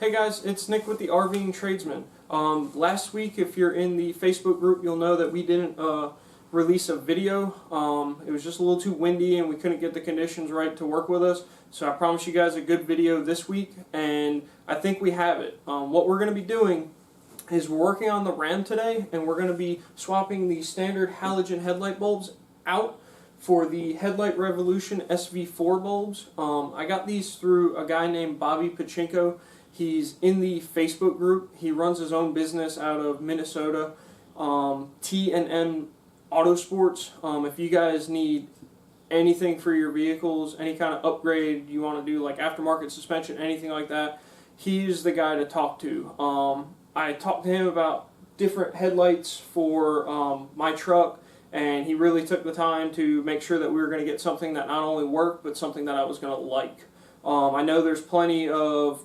Hey guys, it's Nick with the RVing Tradesman. Last week, if you're in the Facebook group, you'll know that we didn't release a video. It was just a little too windy and we couldn't get the conditions right to work with us. So I promise you guys a good video this week, and I think we have it. What we're going to be doing is we're working on the Ram today, and we're going to be swapping the standard halogen headlight bulbs out for the Headlight Revolution SV-4 bulbs. I got these through a guy named Bobby Pachinko. He's in the Facebook group. He runs his own business out of Minnesota, T&M Autosports. If you guys need anything for your vehicles, any kind of upgrade you want to do, like aftermarket suspension, anything like that, he's the guy to talk to. I talked to him about different headlights for my truck, and he really took the time to make sure that we were going to get something that not only worked, but something that I was going to like. I know there's plenty of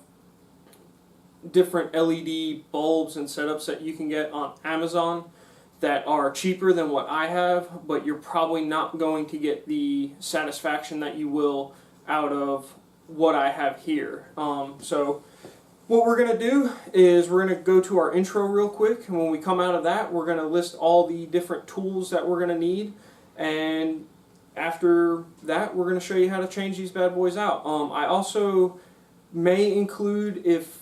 different LED bulbs and setups that you can get on Amazon that are cheaper than what I have, but you're probably not going to get the satisfaction that you will out of what I have here. So what we're going to do is we're going to go to our intro real quick, and when we come out of that, we're going to list all the different tools that we're going to need, and after that, we're going to show you how to change these bad boys out. I also may include, if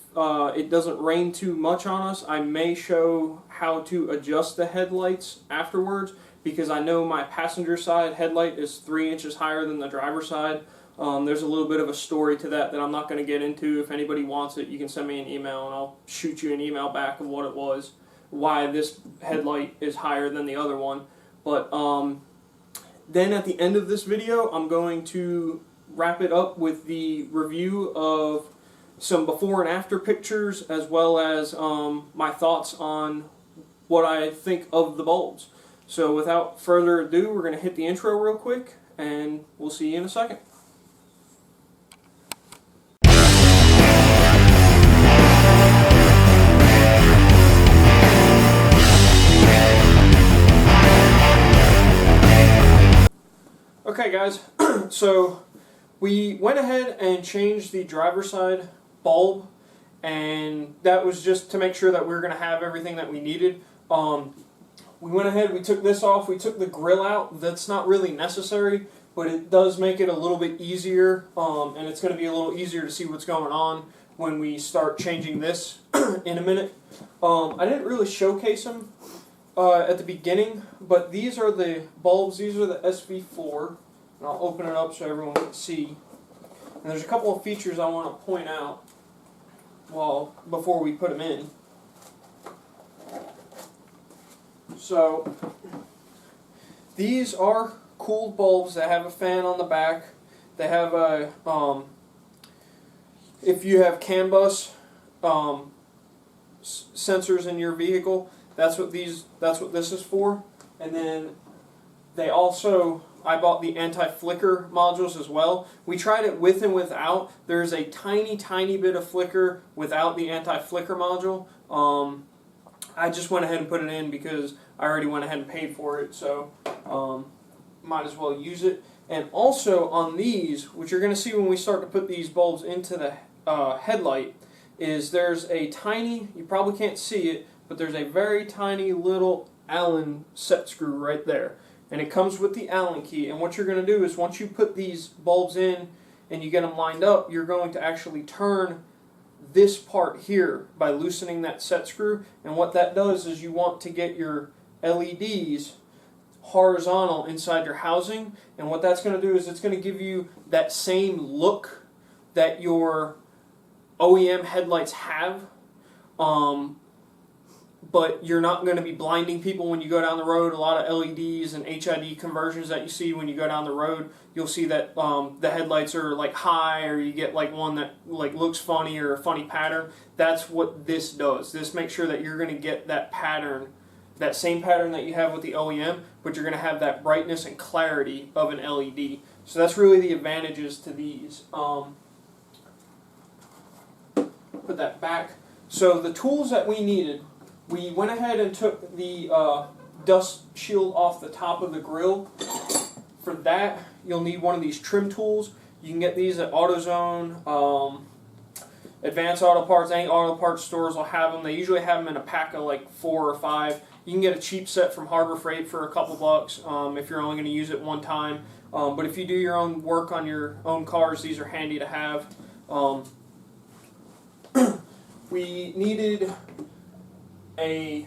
it doesn't rain too much on us, I may show how to adjust the headlights afterwards, because I know my passenger side headlight is 3 inches higher than the driver's side. There's a little bit of a story to that I'm not going to get into. If anybody wants it, you can send me an email and I'll shoot you an email back of what it was, why this headlight is higher than the other one. But then at the end of this video, I'm going to wrap it up with the review of some before and after pictures, as well as my thoughts on what I think of the bulbs. So without further ado, we're going to hit the intro real quick, and we'll see you in a second. Okay guys, so we went ahead and changed the driver's side bulb, and that was just to make sure that we were going to have everything that we needed. We went ahead, we took this off, we took the grill out. That's not really necessary, but it does make it a little bit easier, and it's going to be a little easier to see what's going on when we start changing this in a minute. I didn't really showcase them at the beginning, but these are the bulbs. These are the SV-4, and I'll open it up so everyone can see. And there's a couple of features I want to point out before we put them in. So these are cooled bulbs that have a fan on the back. They have a if you have CAN bus sensors in your vehicle, that's what this is for. And then they also, I bought the anti-flicker modules as well. We tried it with and without. There's a tiny bit of flicker without the anti-flicker module. I just went ahead and put it in because I already went ahead and paid for it, so might as well use it. And also on these, which you're going to see when we start to put these bulbs into the headlight, is there's a tiny, you probably can't see it, but there's a very tiny little Allen set screw right there. And it comes with the Allen key, and what you're going to do is once you put these bulbs in and you get them lined up, you're going to actually turn this part here by loosening that set screw. And what that does is you want to get your LEDs horizontal inside your housing, and what that's going to do is it's going to give you that same look that your OEM headlights have, but you're not going to be blinding people when you go down the road. A lot of LEDs and HID conversions that you see when you go down the road, you'll see that the headlights are like high, or you get like one that like looks funny or a funny pattern. That's what this does. This makes sure that you're going to get that pattern, that same pattern that you have with the OEM, but you're going to have that brightness and clarity of an LED. So that's really the advantages to these. Put that back. So the tools that we needed, we went ahead and took the dust shield off the top of the grill. For that, you'll need one of these trim tools. You can get these at AutoZone. Advanced Auto Parts, any auto parts stores will have them. They usually have them in a pack of like 4 or 5. You can get a cheap set from Harbor Freight for a couple bucks if you're only going to use it one time. But if you do your own work on your own cars, these are handy to have. We needed a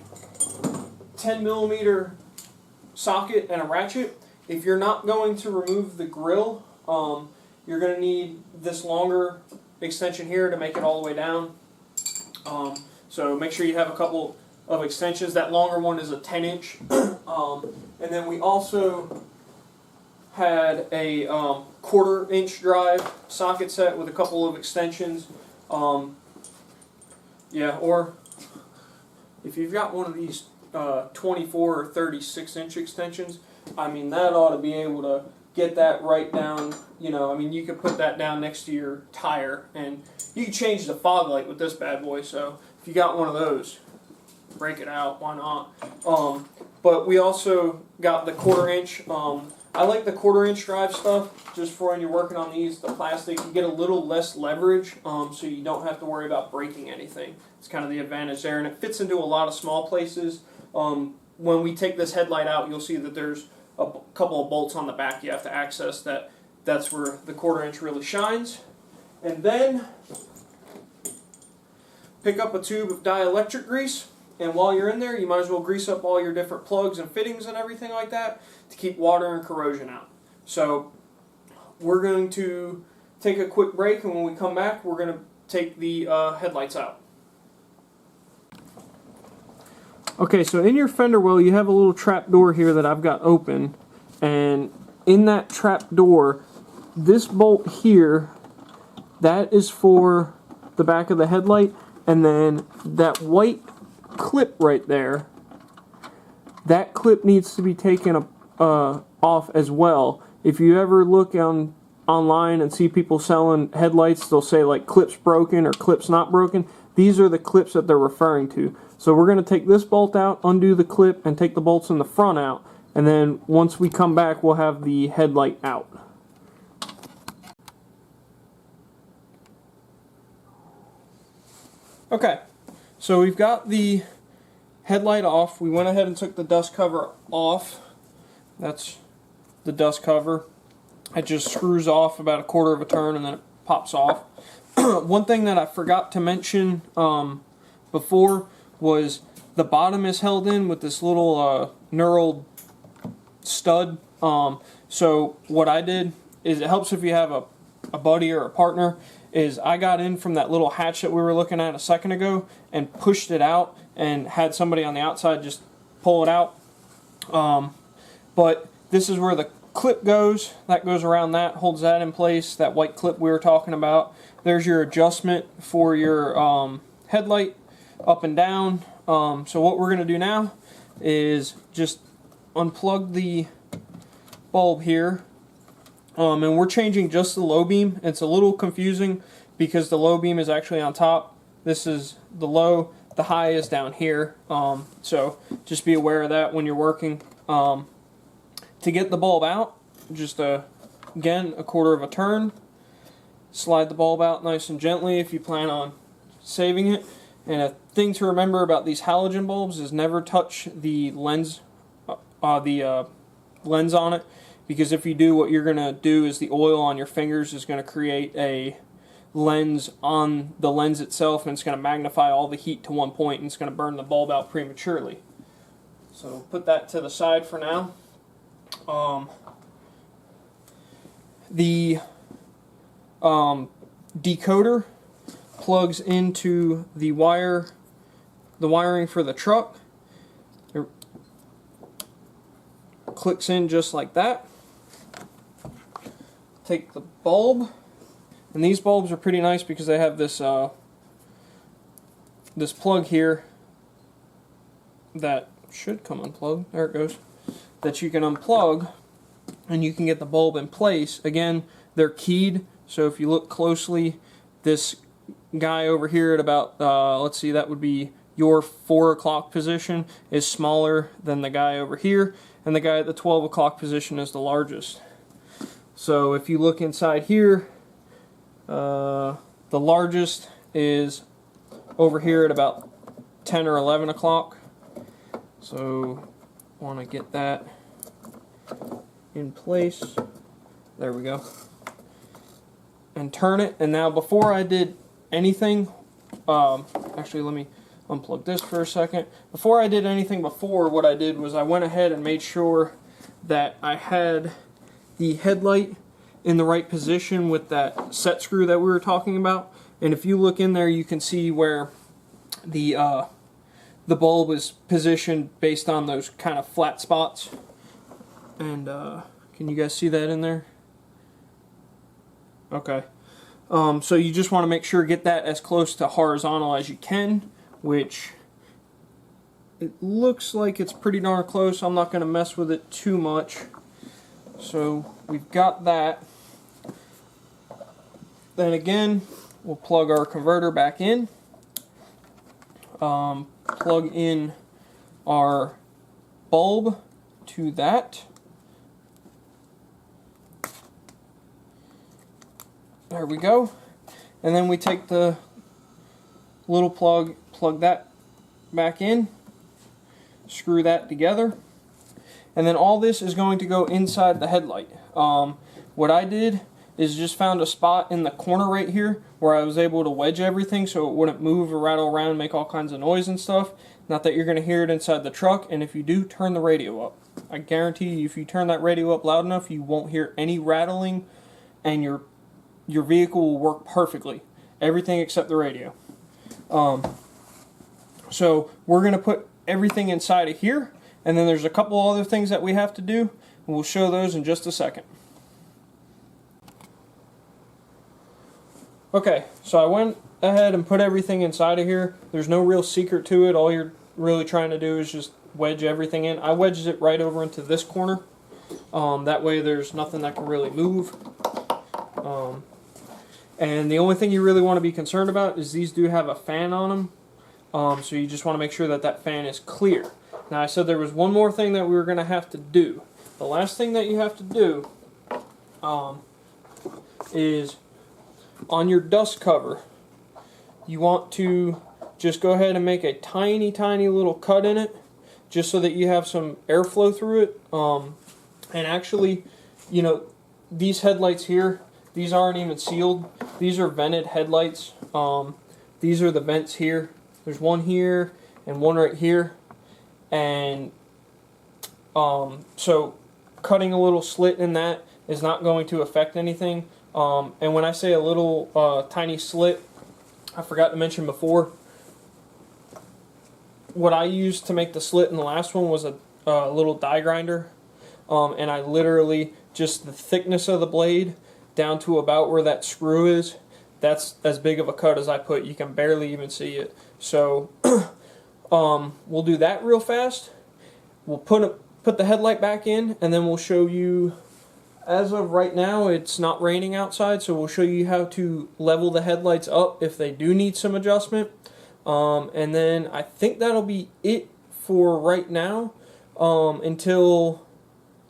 10mm socket and a ratchet. If you're not going to remove the grill, you're going to need this longer extension here to make it all the way down. So make sure you have a couple of extensions. That longer one is a 10-inch. And then we also had a 1/4-inch drive socket set with a couple of extensions. Yeah, or if you've got one of these 24 or 36-inch extensions, I mean, that ought to be able to get that right down. You know, I mean, you could put that down next to your tire, and you can change the fog light with this bad boy. So if you got one of those, break it out, why not? But we also got the 1/4-inch. I like the 1/4-inch drive stuff just for when you're working on these. The plastic, you get a little less leverage, so you don't have to worry about breaking anything. It's kind of the advantage there, and it fits into a lot of small places. When we take this headlight out, you'll see that there's a couple of bolts on the back you have to access. That's where the 1/4-inch really shines. And then pick up a tube of dielectric grease, and while you're in there, you might as well grease up all your different plugs and fittings and everything like that to keep water and corrosion out. So we're going to take a quick break, and when we come back, we're going to take the headlights out. Okay, so in your fender well, you have a little trap door here that I've got open, and in that trap door, this bolt here, that is for the back of the headlight, and then that white clip right there, that clip needs to be taken off as well. If you ever look online and see people selling headlights, they'll say like clips broken or clips not broken. These are the clips that they're referring to. So we're going to take this bolt out, undo the clip, and take the bolts in the front out, and then once we come back, we'll have the headlight out. Okay, so we've got the headlight off. We went ahead and took the dust cover off. That's the dust cover. It just screws off about 1/4 of a turn and then it pops off. One thing that I forgot to mention before was the bottom is held in with this little knurled stud. So what I did is, it helps if you have a buddy or a partner, is I got in from that little hatch that we were looking at a second ago and pushed it out and had somebody on the outside just pull it out. But this is where the clip goes. That goes around that, holds that in place, that white clip we were talking about. There's your adjustment for your headlight up and down. So what we're going to do now is just unplug the bulb here. And we're changing just the low beam. It's a little confusing because the low beam is actually on top. This is the low, the high is down here. So just be aware of that when you're working. To get the bulb out, just again, 1/4 of a turn. Slide the bulb out nice and gently if you plan on saving it. And a thing to remember about these halogen bulbs is never touch the lens, lens on it, because if you do, what you're going to do is the oil on your fingers is going to create a lens on the lens itself, and it's going to magnify all the heat to one point, and it's going to burn the bulb out prematurely. So put that to the side for now. The decoder plugs into the wiring for the truck. It clicks in just like that. Take the bulb, and these bulbs are pretty nice because they have this this plug here that should come unplugged. There it goes. That you can unplug, and you can get the bulb in place. Again, they're keyed, so if you look closely, this guy over here at about, let's see, that would be your 4 o'clock position, is smaller than the guy over here, and the guy at the 12 o'clock position is the largest. So if you look inside here, the largest is over here at about 10 or 11 o'clock. So want to get that in place. There we go. And turn it. And now before I did anything, actually let me unplug this for a second. Before I did anything before, what I did was I went ahead and made sure that I had the headlight in the right position with that set screw that we were talking about. And if you look in there, you can see where the bulb is positioned based on those kind of flat spots. And can you guys see that in there? Okay. So you just want to make sure get that as close to horizontal as you can, which it looks like it's pretty darn close. I'm not going to mess with it too much. So we've got that. Then again, we'll plug our converter back in. Plug in our bulb to that. There we go. And then we take the little plug that back in, screw that together, and then all this is going to go inside the headlight. What I did is just found a spot in the corner right here where I was able to wedge everything so it wouldn't move or rattle around and make all kinds of noise and stuff. Not that you're going to hear it inside the truck, and if you do, turn the radio up. I guarantee you, if you turn that radio up loud enough, you won't hear any rattling, and your vehicle will work perfectly. Everything except the radio. So we're going to put everything inside of here, and then there's a couple other things that we have to do, and we'll show those in just a second. Okay, so I went ahead and put everything inside of here. There's no real secret to it. All you're really trying to do is just wedge everything in. I wedged it right over into this corner. That way there's nothing that can really move. And the only thing you really want to be concerned about is these do have a fan on them. So you just want to make sure that that fan is clear. Now I said there was one more thing that we were going to have to do. The last thing that you have to do is on your dust cover, you want to just go ahead and make a tiny little cut in it just so that you have some airflow through it. And actually, you know, these headlights here, these aren't even sealed. These are vented headlights. These are the vents here. There's one here and one right here. And so cutting a little slit in that is not going to affect anything. And when I say a little tiny slit, I forgot to mention before, what I used to make the slit in the last one was a little die grinder. And I literally, just the thickness of the blade down to about where that screw is, that's as big of a cut as I put. You can barely even see it. So we'll do that real fast. We'll put the headlight back in, and then we'll show you. As of right now, it's not raining outside, so we'll show you how to level the headlights up if they do need some adjustment. And then I think that'll be it for right now until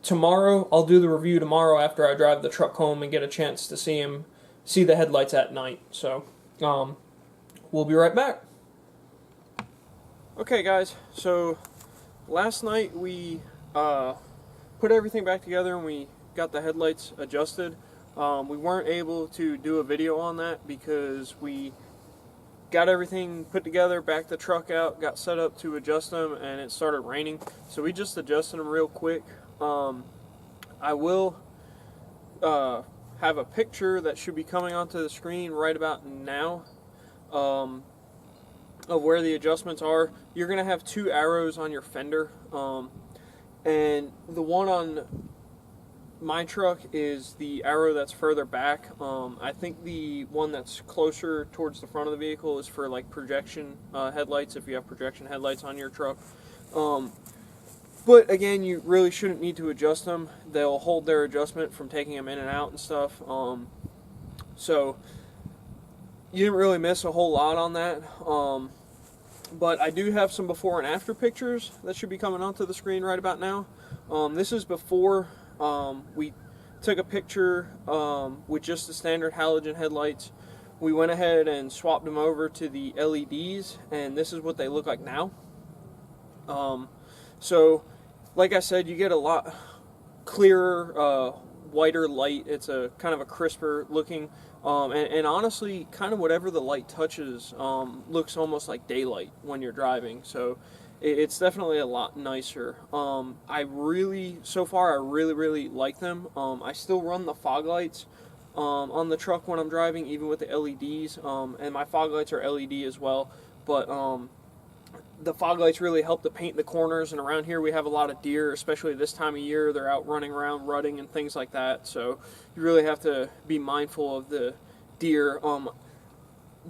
tomorrow. I'll do the review tomorrow after I drive the truck home and get a chance to see the headlights at night. So we'll be right back. Okay guys, so last night we put everything back together and we got the headlights adjusted. We weren't able to do a video on that because we got everything put together, backed the truck out, got set up to adjust them, and it started raining. So we just adjusted them real quick. I will have a picture that should be coming onto the screen right about now of where the adjustments are. You're going to have two arrows on your fender, and the one on my truck is the arrow that's further back. I think the one that's closer towards the front of the vehicle is for like projection headlights, if you have projection headlights on your truck. But again, you really shouldn't need to adjust them. They'll hold their adjustment from taking them in and out and stuff. So you didn't really miss a whole lot on that. But I do have some before and after pictures that should be coming onto the screen right about now. This is before. We took a picture with just the standard halogen headlights we went ahead and swapped them over to the LEDs, and this is what they look like now. So like I said, you get a lot clearer, whiter light. It's a kind of a crisper looking, and honestly, kind of whatever the light touches looks almost like daylight when you're driving. So it's definitely a lot nicer. So far I really like them. I still run the fog lights on the truck when I'm driving, even with the LEDs, and my fog lights are LED as well, but the fog lights really help to paint the corners, and around here we have a lot of deer, especially this time of year. They're out running around, rutting and things like that, so you really have to be mindful of the deer.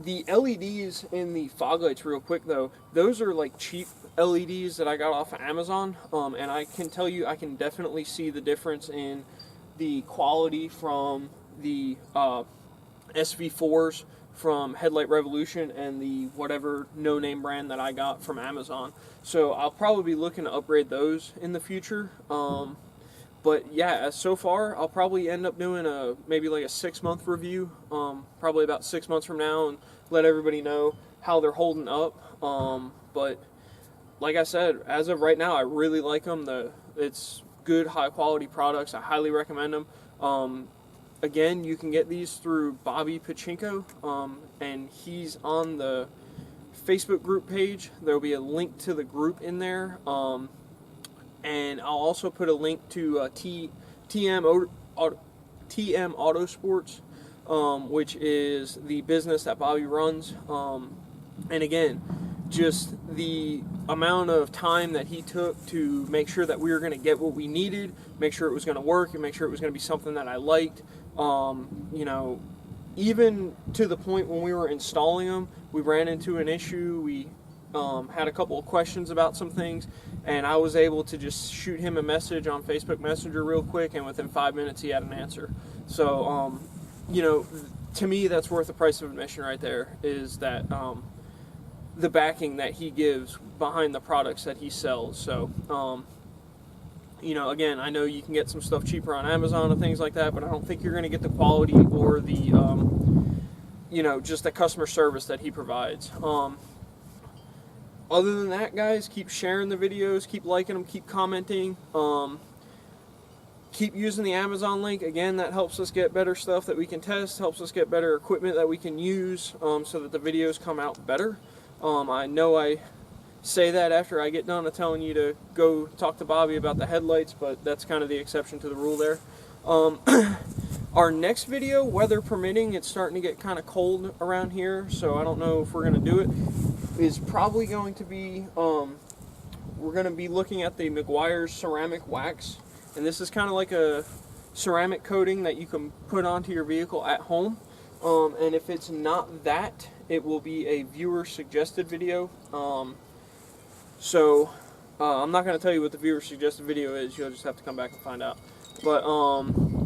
The LEDs in the fog lights, real quick though, those are like cheap LEDs that I got off of Amazon, and I can tell you I can definitely see the difference in the quality from the SV-4s from Headlight Revolution and the whatever no-name brand that I got from Amazon. So I'll probably be looking to upgrade those in the future. But yeah, so far I'll probably end up doing maybe like a 6-month review, probably about 6 months from now, and let everybody know how they're holding up. But like I said, as of right now, I really like them. It's good, high-quality products. I highly recommend them. Again, you can get these through Bobby Pachinko, and he's on the Facebook group page. There will be a link to the group in there, and I'll also put a link to TM Autosports, which is the business that Bobby runs. And again, just the amount of time that he took to make sure that we were going to get what we needed, make sure it was going to work, and make sure it was going to be something that I liked. You know, even to the point when we were installing them, we ran into an issue. We had a couple of questions about some things, and I was able to just shoot him a message on Facebook Messenger real quick, and within 5 minutes he had an answer. So, you know, to me, that's worth the price of admission right there, is that the backing that he gives behind the products that he sells. So, you know, again, I know you can get some stuff cheaper on Amazon and things like that, but I don't think you're going to get the quality or the, you know, just the customer service that he provides. Other than that, guys, keep sharing the videos, keep liking them, keep commenting, keep using the Amazon link. Again, that helps us get better stuff that we can test, helps us get better equipment that we can use, so that the videos come out better. I know I say that after I get done of telling you to go talk to Bobby about the headlights, but that's kind of the exception to the rule there. Our next video, weather permitting, it's starting to get kind of cold around here, so I don't know if we're going to do it, is probably going to be, we're going to be looking at the Meguiar's ceramic wax, and this is kind of like a ceramic coating that you can put onto your vehicle at home. And if it's not that, it will be a viewer suggested video. So I'm not going to tell you what the viewer suggested video is. You'll just have to come back and find out. But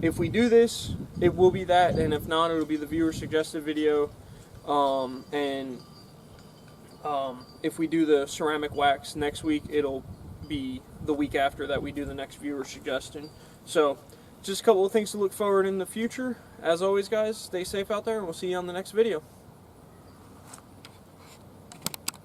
if we do this, it will be that, and if not, it'll be the viewer suggested video. If we do the ceramic wax next week, it'll be the week after that we do the next viewer suggestion. So just a couple of things to look forward in the future. As always, guys, stay safe out there, and we'll see you on the next video.